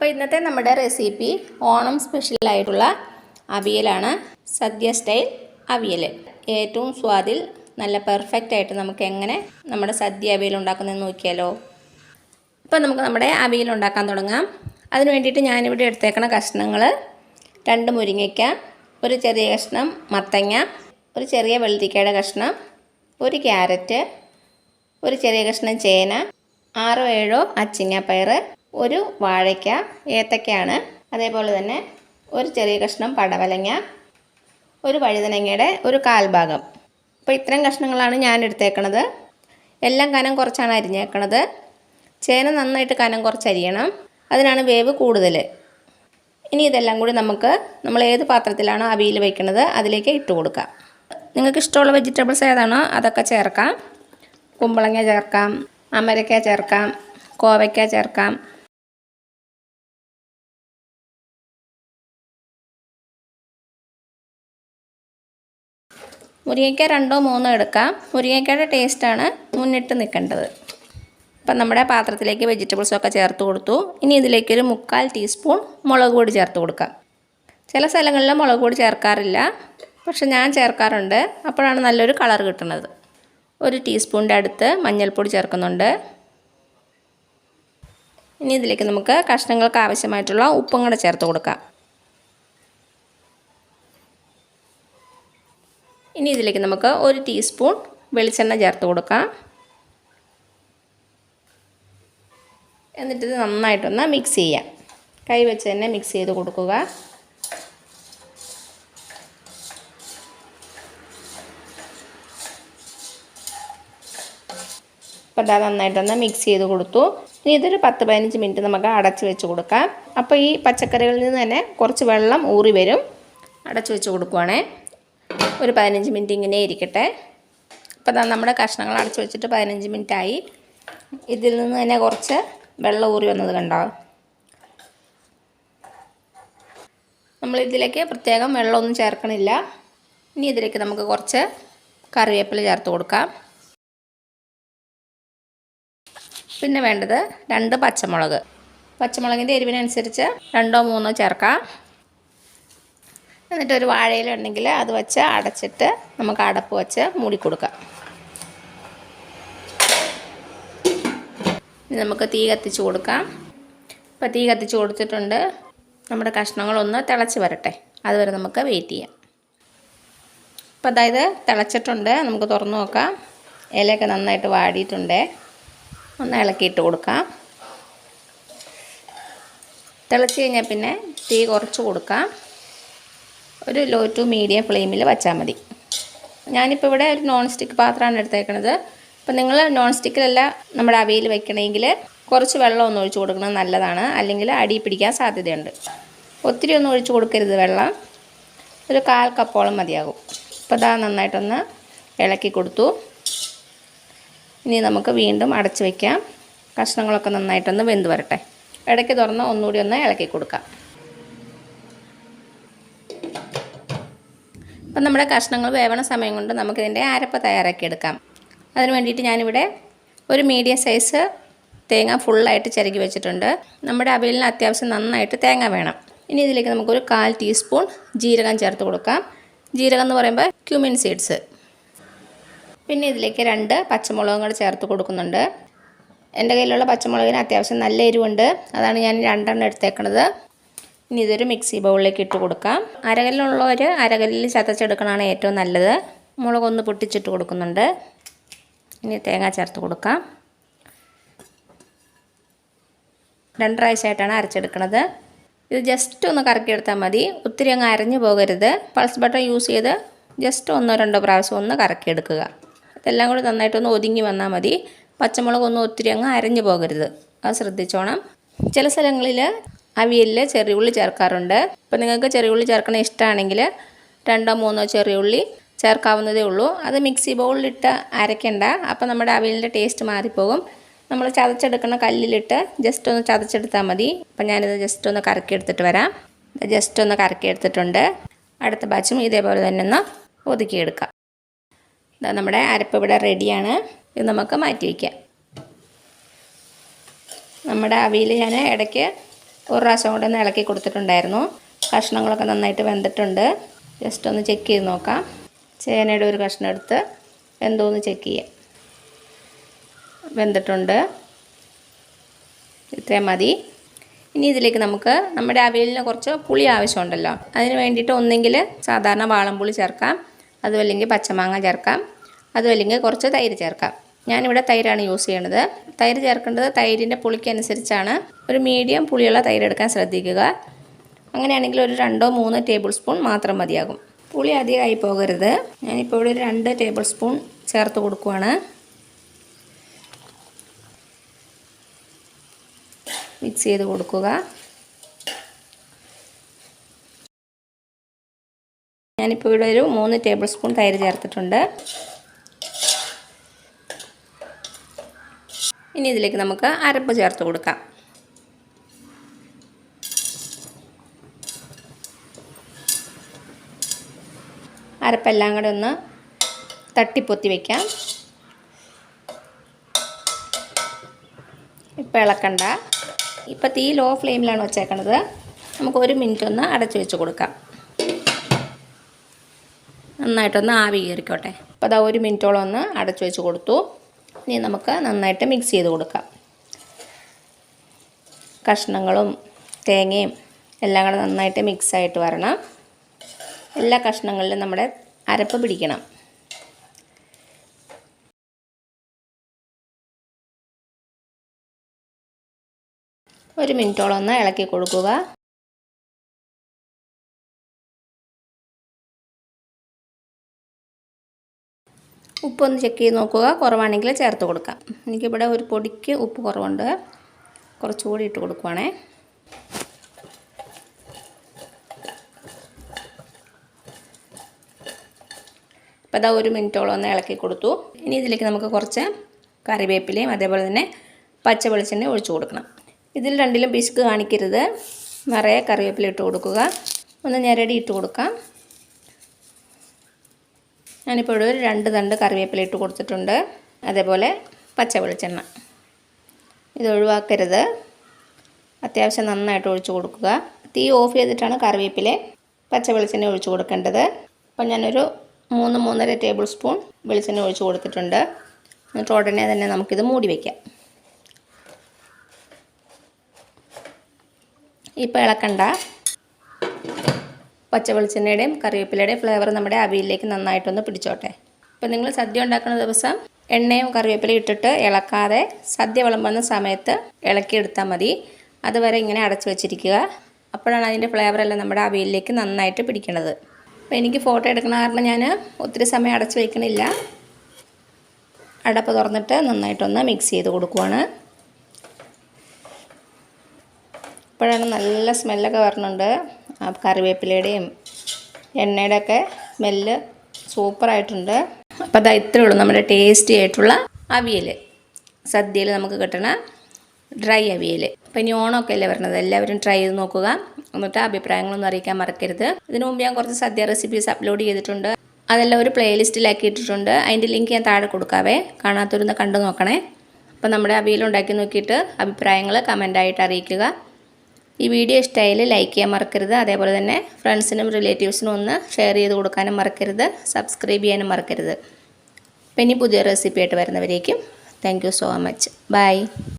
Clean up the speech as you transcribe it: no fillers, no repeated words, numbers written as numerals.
അപ്പോൾ ഇന്നത്തെ നമ്മുടെ റെസിപ്പി ഓണം സ്പെഷ്യലായിട്ടുള്ള അവിയലാണ്. സദ്യ സ്റ്റൈൽ അവിയൽ. ഏറ്റവും സ്വാദിൽ നല്ല പെർഫെക്റ്റ് ആയിട്ട് നമുക്ക് എങ്ങനെ നമ്മുടെ സദ്യ അവിയൽ ഉണ്ടാക്കുന്നതെന്ന് നോക്കിയാലോ. അപ്പോൾ നമുക്ക് നമ്മുടെ അവിയൽ ഉണ്ടാക്കാൻ തുടങ്ങാം. അതിന് വേണ്ടിയിട്ട് ഞാനിവിടെ എടുത്തേക്കണ കഷ്ണങ്ങൾ 2 മുരിങ്ങയ്ക്ക, ഒരു ചെറിയ കഷ്ണം മത്തങ്ങ, ഒരു ചെറിയ വെള്ളരിക്കയുടെ കഷ്ണം, ഒരു ക്യാരറ്റ്, ഒരു ചെറിയ കഷ്ണം ചേന, 6-7 അച്ചിങ്ങപ്പയർ, ഒരു വാഴയ്ക്ക, ഏത്തക്കയാണ്, അതേപോലെ തന്നെ ഒരു ചെറിയ കഷ്ണം പടവലങ്ങ, ഒരു വഴുതനങ്ങയുടെ ഒരു 1/4 ഭാഗം. അപ്പോൾ ഇത്രയും കഷ്ണങ്ങളാണ് ഞാൻ എടുത്തേക്കണത്. എല്ലാം കനം കുറച്ചാണ് അരിഞ്ഞേക്കണത്. ചേന നന്നായിട്ട് കനം കുറച്ച് അരിയണം, അതിനാണ് വേവ് കൂടുതൽ. ഇനി ഇതെല്ലാം കൂടി നമ്മൾ ഏത് പാത്രത്തിലാണോ അവിയൽ വയ്ക്കുന്നത് അതിലേക്ക് ഇട്ട് കൊടുക്കാം. നിങ്ങൾക്ക് ഇഷ്ടമുള്ള വെജിറ്റബിൾസ് ഏതാണോ അതൊക്കെ ചേർക്കാം. കുമ്പളങ്ങ ചേർക്കാം, അമരക്ക ചേർക്കാം, കോവയ്ക്ക ചേർക്കാം. മുരിങ്ങയ്ക്ക 2-3 എടുക്കാം. മുരിങ്ങയ്ക്കയുടെ ടേസ്റ്റാണ് മുന്നിട്ട് നിൽക്കേണ്ടത്. അപ്പം നമ്മുടെ പാത്രത്തിലേക്ക് വെജിറ്റബിൾസൊക്കെ ചേർത്ത് കൊടുത്തു. ഇനി ഇതിലേക്കൊരു 3/4 ടീസ്പൂൺ മുളക് പൊടി ചേർത്ത് കൊടുക്കാം. ചില സ്ഥലങ്ങളിൽ മുളക് പൊടി ചേർക്കാറില്ല, പക്ഷെ ഞാൻ ചേർക്കാറുണ്ട്. അപ്പോഴാണ് നല്ലൊരു കളർ കിട്ടുന്നത്. 1 ടീസ്പൂണിൻ്റെ അടുത്ത് മഞ്ഞൾപ്പൊടി ചേർക്കുന്നുണ്ട്. ഇനി ഇതിലേക്ക് നമുക്ക് കഷ്ണങ്ങൾക്ക് ആവശ്യമായിട്ടുള്ള ഉപ്പും കൂടെ ചേർത്ത് കൊടുക്കാം. ഇനി ഇതിലേക്ക് നമുക്ക് 1 ടീസ്പൂൺ വെളിച്ചെണ്ണ ചേർത്ത് കൊടുക്കാം. എന്നിട്ടിത് നന്നായിട്ടൊന്ന് മിക്സ് ചെയ്യാം. കൈ വെച്ച് തന്നെ മിക്സ് ചെയ്ത് കൊടുക്കുക. അപ്പോൾ ഇതാ നന്നായിട്ടൊന്ന് മിക്സ് ചെയ്ത് കൊടുത്തു. ഇനി ഇതൊരു 10-15 മിനിറ്റ് നമുക്ക് അടച്ച് വെച്ച് കൊടുക്കാം. അപ്പോൾ ഈ പച്ചക്കറികളിൽ നിന്ന് തന്നെ കുറച്ച് വെള്ളം ഊറി വരും. അടച്ച് വെച്ച് കൊടുക്കുവാണേ. ഒരു 15 മിനിറ്റ് ഇങ്ങനെ ഇരിക്കട്ടെ. അപ്പോൾ നമ്മുടെ കഷ്ണങ്ങൾ അടച്ച് വെച്ചിട്ട് 15 മിനിറ്റായി. ഇതിൽ നിന്ന് തന്നെ കുറച്ച് വെള്ളം ഊറി വന്നത് കണ്ടോ. നമ്മളിതിലേക്ക് പ്രത്യേകം വെള്ളമൊന്നും ചേർക്കണില്ല. ഇനി ഇതിലേക്ക് നമുക്ക് കുറച്ച് കറിവേപ്പില ചേർത്ത് കൊടുക്കാം. പിന്നെ വേണ്ടത് 2 പച്ചമുളക്. പച്ചമുളകിൻ്റെ എരിവിനനുസരിച്ച് 2-3 ചേർക്കാം. എന്നിട്ട് ഒരു വാഴയില ഉണ്ടെങ്കിൽ അത് വെച്ച് അടച്ചിട്ട് നമുക്ക് അടപ്പ് വെച്ച് മൂടി കൊടുക്കാം. ഇനി നമുക്ക് തീ കത്തിച്ച് കൊടുക്കാം. ഇപ്പോൾ തീ കത്തിച്ച് കൊടുത്തിട്ടുണ്ട്. നമ്മുടെ കഷ്ണങ്ങളൊന്ന് തിളച്ച് വരട്ടെ, അതുവരെ നമുക്ക് വെയിറ്റ് ചെയ്യാം. അപ്പോൾ അതായത് തിളച്ചിട്ടുണ്ട്. നമുക്ക് തുറന്ന് നോക്കാം. ഇലയൊക്കെ നന്നായിട്ട് വാടിയിട്ടുണ്ട്. ഒന്ന് ഇളക്കിയിട്ട് കൊടുക്കാം. തിളച്ച് കഴിഞ്ഞാൽ പിന്നെ തീ കുറച്ച് കൊടുക്കാം. ഒരു ലോ ടു മീഡിയം ഫ്ലെയിമിൽ വച്ചാൽ മതി. ഞാനിപ്പോൾ ഇവിടെ ഒരു നോൺ സ്റ്റിക്ക് പാത്രമാണ് എടുത്തേക്കണത്. അപ്പോൾ നിങ്ങൾ നോൺ സ്റ്റിക്കിലല്ല നമ്മുടെ അവിയൽ വെക്കണമെങ്കിൽ കുറച്ച് വെള്ളം ഒന്ന് ഒഴിച്ച് കൊടുക്കുന്നത് നല്ലതാണ്. അല്ലെങ്കിൽ അടി പിടിക്കാൻ സാധ്യതയുണ്ട്. ഒത്തിരി ഒന്നും ഒഴിച്ച് കൊടുക്കരുത് വെള്ളം. ഒരു 1/4 കപ്പോളം മതിയാകും. അപ്പോൾ ഇതാ നന്നായിട്ടൊന്ന് ഇളക്കി കൊടുത്തു. ഇനി നമുക്ക് വീണ്ടും അടച്ച് വയ്ക്കാം. കഷ്ണങ്ങളൊക്കെ നന്നായിട്ടൊന്ന് വെന്ത് വരട്ടെ. ഇടയ്ക്ക് തുറന്ന് ഒന്നുകൂടി ഒന്ന് ഇളക്കി കൊടുക്കാം. അപ്പം നമ്മുടെ കഷ്ണങ്ങൾ വേവണ സമയം കൊണ്ട് നമുക്കിതിൻ്റെ അരപ്പ് തയ്യാറാക്കി എടുക്കാം. അതിന് വേണ്ടിയിട്ട് ഞാനിവിടെ ഒരു മീഡിയം സൈസ് തേങ്ങ ഫുള്ളായിട്ട് ചിരകി വെച്ചിട്ടുണ്ട്. നമ്മുടെ അവിയലിന് അത്യാവശ്യം നന്നായിട്ട് തേങ്ങ വേണം. ഇനി ഇതിലേക്ക് നമുക്കൊരു 1/4 ടീസ്പൂൺ ജീരകം ചേർത്ത് കൊടുക്കാം. ജീരകം എന്ന് പറയുമ്പോൾ ക്യുമിൻ സീഡ്സ്. പിന്നെ ഇതിലേക്ക് 2 പച്ചമുളകും കൂടെ ചേർത്ത് കൊടുക്കുന്നുണ്ട്. എൻ്റെ കയ്യിലുള്ള പച്ചമുളകിന് അത്യാവശ്യം നല്ല എരിവുണ്ട്, അതാണ് ഞാൻ 2 എടുത്തേക്കണത്. ഇനി ഇതൊരു മിക്സി ബൗളിലേക്ക് ഇട്ട് കൊടുക്കാം. അരകല്ലുള്ളവർ അരകല്ലിൽ ചതച്ചെടുക്കണതാണ് ഏറ്റവും നല്ലത്. മുളകൊന്ന് പൊട്ടിച്ചിട്ട് കൊടുക്കുന്നുണ്ട്. ഇനി തേങ്ങ ചേർത്ത് കൊടുക്കാം. 2 പ്രാവശ്യമായിട്ടാണ് അരച്ചെടുക്കുന്നത്. ഇത് ജസ്റ്റ് ഒന്ന് കറക്കിയെടുത്താൽ മതി. ഒത്തിരി അങ്ങ് അരഞ്ഞു പോകരുത്. പൾസ് ബട്ടൺ യൂസ് ചെയ്ത് ജസ്റ്റ് 1-2 പ്രാവശ്യം ഒന്ന് കറക്കിയെടുക്കുക. ഇതെല്ലാം കൂടി നന്നായിട്ടൊന്ന് ഒതുങ്ങി വന്നാൽ മതി. പച്ചമുളകൊന്നും ഒത്തിരി അങ്ങ് അരഞ്ഞു പോകരുത്, അത് ശ്രദ്ധിച്ചോണം. ചില സ്ഥലങ്ങളിൽ അവിയലിൽ ചെറിയ ഉള്ളി ചേർക്കാറുണ്ട്. അപ്പോൾ നിങ്ങൾക്ക് ചെറിയ ഉള്ളി ചേർക്കണ ഇഷ്ടമാണെങ്കിൽ 2-3 ചെറിയ ഉള്ളി ചേർക്കാവുന്നതേ ഉള്ളൂ. അത് മിക്സി ബൗളിലിട്ട് അരയ്ക്കണ്ട. അപ്പോൾ നമ്മുടെ അവിയലിൻ്റെ ടേസ്റ്റ് മാറിപ്പോകും. നമ്മൾ ചതച്ചെടുക്കുന്ന കല്ലിലിട്ട് ജസ്റ്റ് ഒന്ന് ചതച്ചെടുത്താൽ മതി. അപ്പം ഞാനിത് ജസ്റ്റ് ഒന്ന് കറക്കിയെടുത്തിട്ട് വരാം. ജസ്റ്റ് ഒന്ന് കറക്കിയെടുത്തിട്ടുണ്ട്. അടുത്ത ബാച്ചും ഇതേപോലെ തന്നെ ഒന്ന് ഒതുക്കിയെടുക്കാം. നമ്മുടെ അരപ്പ് ഇവിടെ റെഡിയാണ്. ഇത് നമുക്ക് മാറ്റി വയ്ക്കാം. നമ്മുടെ അവിയൽ ഞാൻ ഇടയ്ക്ക് ഒരു പ്രാവശ്യം കൂടെ ഒന്ന് ഇളക്കി കൊടുത്തിട്ടുണ്ടായിരുന്നു. കഷ്ണങ്ങളൊക്കെ നന്നായിട്ട് വെന്തിട്ടുണ്ട്. ജസ്റ്റ് ഒന്ന് ചെക്ക് ചെയ്ത് നോക്കാം. ചേനയുടെ ഒരു കഷ്ണം എടുത്ത് വെന്തോന്ന് ചെക്ക് ചെയ്യാം. വെന്തിട്ടുണ്ട്. ഇത്രയും മതി. ഇനി ഇതിലേക്ക് നമുക്ക് നമ്മുടെ അവിയലിന് കുറച്ച് പുളി ആവശ്യമുണ്ടല്ലോ. അതിന് വേണ്ടിയിട്ട് ഒന്നെങ്കിൽ സാധാരണ വാളംപുളി ചേർക്കാം, അതുമല്ലെങ്കിൽ പച്ചമാങ്ങ ചേർക്കാം, അതുമല്ലെങ്കിൽ കുറച്ച് തൈര് ചേർക്കാം. ഞാനിവിടെ തൈരാണ് യൂസ് ചെയ്യണത്. തൈര് ചേർക്കേണ്ടത് തൈരിൻ്റെ പുളിക്കനുസരിച്ചാണ്. ഒരു മീഡിയം പുളിയുള്ള തൈര് എടുക്കാൻ ശ്രദ്ധിക്കുക. അങ്ങനെയാണെങ്കിൽ ഒരു 2-3 ടേബിൾ സ്പൂൺ മാത്രം മതിയാകും. പുളി അധികമായി പോകരുത്. ഞാനിപ്പോൾ ഇവിടെ ഒരു 2 ടേബിൾ സ്പൂൺ ചേർത്ത് കൊടുക്കുവാണ്. മിക്സ് ചെയ്ത് കൊടുക്കുക. ഞാനിപ്പോൾ ഇവിടെ ഒരു 3 ടേബിൾ സ്പൂൺ തൈര് ചേർത്തിട്ടുണ്ട്. ഇനി ഇതിലേക്ക് നമുക്ക് അരപ്പ് ചേർത്ത് കൊടുക്കാം. അരപ്പെല്ലാം കൂടെ ഒന്ന് തട്ടിപ്പൊത്തി വയ്ക്കാം. ഇപ്പം ഇളക്കണ്ട. ഇപ്പം തീ ലോ ഫ്ലെയിമിലാണ് വെച്ചേക്കണത്. നമുക്ക് 1 മിനിറ്റ് ഒന്ന് അടച്ചു വെച്ച് കൊടുക്കാം. നന്നായിട്ടൊന്ന് ആവി കയറിക്കോട്ടെ. അപ്പോൾ അതാ 1 മിനിറ്റോളം ഒന്ന് അടച്ചു വെച്ച് കൊടുത്തു. ഇനി നമുക്ക് നന്നായിട്ട് മിക്സ് ചെയ്ത് കൊടുക്കാം. കഷ്ണങ്ങളും തേങ്ങയും എല്ലാം കൂടെ നന്നായിട്ട് മിക്സായിട്ട് വരണം. എല്ലാ കഷ്ണങ്ങളിലും നമ്മുടെ അരപ്പ് പിടിക്കണം. ഒരു മിനിറ്റോളം ഒന്ന് ഇളക്കി കൊടുക്കുക. ഉപ്പൊന്ന് ചെക്ക് ചെയ്ത് നോക്കുക. കുറവാണെങ്കിൽ ചേർത്ത് കൊടുക്കാം. എനിക്കിവിടെ ഒരു പൊടിക്ക് ഉപ്പ് കുറവുണ്ട്. കുറച്ചുകൂടി ഇട്ട് കൊടുക്കുവാണേ. അപ്പോൾ അതാ 1 മിനിറ്റോളം ഒന്ന് ഇളക്കി കൊടുത്തു. ഇനി ഇതിലേക്ക് നമുക്ക് കുറച്ച് കറിവേപ്പിലയും അതേപോലെ തന്നെ പച്ച വെളിച്ചെണ്ണ ഒഴിച്ചു കൊടുക്കണം. ഇതിൽ രണ്ടിലും പിശുക്ക് കാണിക്കരുത്. നിറയെ കറിവേപ്പില ഇട്ട് കൊടുക്കുക. ഒന്ന് ഞെരടി ഇട്ട് കൊടുക്കാം. ഞാനിപ്പോൾ ഇവിടെ ഒരു 2 തണ്ട് കറിവേപ്പില ഇട്ട് കൊടുത്തിട്ടുണ്ട്. അതേപോലെ പച്ച വെളിച്ചെണ്ണ ഇത് ഒഴിവാക്കരുത്. അത്യാവശ്യം നന്നായിട്ട് ഒഴിച്ചു കൊടുക്കുക. തീ ഓഫ് ചെയ്തിട്ടാണ് കറിവേപ്പില പച്ച വെളിച്ചെണ്ണ ഒഴിച്ചു കൊടുക്കേണ്ടത്. അപ്പോൾ ഞാനൊരു 3-3.5 ടേബിൾ സ്പൂൺ വെളിച്ചെണ്ണ ഒഴിച്ചു കൊടുത്തിട്ടുണ്ട്. എന്നിട്ട് ഉടനെ തന്നെ നമുക്കിത് മൂടി വയ്ക്കാം. ഇപ്പോൾ ഇളക്കണ്ട. പച്ച വെളിച്ചെണ്ണയുടെയും കറിവേപ്പിലയുടെയും ഫ്ലേവർ നമ്മുടെ അവിയലിലേക്ക് നന്നായിട്ടൊന്ന് പിടിച്ചോട്ടെ. ഇപ്പോൾ നിങ്ങൾ സദ്യ ഉണ്ടാക്കുന്ന ദിവസം എണ്ണയും കറിവേപ്പിലയും ഇട്ടിട്ട് ഇളക്കാതെ സദ്യ വിളമ്പുന്ന സമയത്ത് ഇളക്കിയെടുത്താൽ മതി. അതുവരെ ഇങ്ങനെ അടച്ചു വെച്ചിരിക്കുക. അപ്പോഴാണ് അതിൻ്റെ ഫ്ലേവറെല്ലാം നമ്മുടെ അവിയലിലേക്ക് നന്നായിട്ട് പിടിക്കുന്നത്. അപ്പോൾ എനിക്ക് ഫോട്ടോ എടുക്കണ കാരണം ഞാൻ ഒത്തിരി സമയം അടച്ചു വയ്ക്കണില്ല. അടപ്പ് തുറന്നിട്ട് നന്നായിട്ടൊന്ന് മിക്സ് ചെയ്ത് കൊടുക്കുവാണ്. ഇപ്പോഴാണ് നല്ല സ്മെല്ലൊക്കെ വരുന്നുണ്ട്. ആ കറിവേപ്പിലയുടെയും എണ്ണയുടെയൊക്കെ സ്മെല്ല് സൂപ്പറായിട്ടുണ്ട്. അപ്പോൾ അതാ ഇത്രയേ ഉള്ളൂ നമ്മുടെ ടേസ്റ്റി ആയിട്ടുള്ള അവിയൽ. സദ്യയിൽ നമുക്ക് കിട്ടണ ഡ്രൈ അവിയൽ. അപ്പോൾ ഇനി ഓണമൊക്കെ അല്ലേ വരുന്നത്. എല്ലാവരും ട്രൈ ചെയ്ത് നോക്കുക. എന്നിട്ട് അഭിപ്രായങ്ങളൊന്നും അറിയിക്കാൻ മറക്കരുത്. ഇതിനു മുമ്പ് ഞാൻ കുറച്ച് സദ്യ റെസിപ്പീസ് അപ്ലോഡ് ചെയ്തിട്ടുണ്ട്. അതെല്ലാം ഒരു പ്ലേലിസ്റ്റിലാക്കി ഇട്ടിട്ടുണ്ട്. അതിൻ്റെ ലിങ്ക് ഞാൻ താഴെ കൊടുക്കാവേ. കാണാത്തവരൊന്ന് കണ്ടു നോക്കണേ. അപ്പോൾ നമ്മുടെ അവിയൽ ഉണ്ടാക്കി നോക്കിയിട്ട് അഭിപ്രായങ്ങൾ കമൻ്റായിട്ട് അറിയിക്കുക. ഈ വീഡിയോ ഇഷ്ടമായാൽ ലൈക്ക് ചെയ്യാൻ മറക്കരുത്. അതേപോലെ തന്നെ ഫ്രണ്ട്സിനും റിലേറ്റീവ്സിനും ഒന്ന് ഷെയർ ചെയ്ത് കൊടുക്കാനും മറക്കരുത്. സബ്സ്ക്രൈബ് ചെയ്യാനും മറക്കരുത്. അപ്പോൾ ഇനി പുതിയ റെസിപ്പി ആയിട്ട് വരുന്നവരേക്കും thank you so much. By.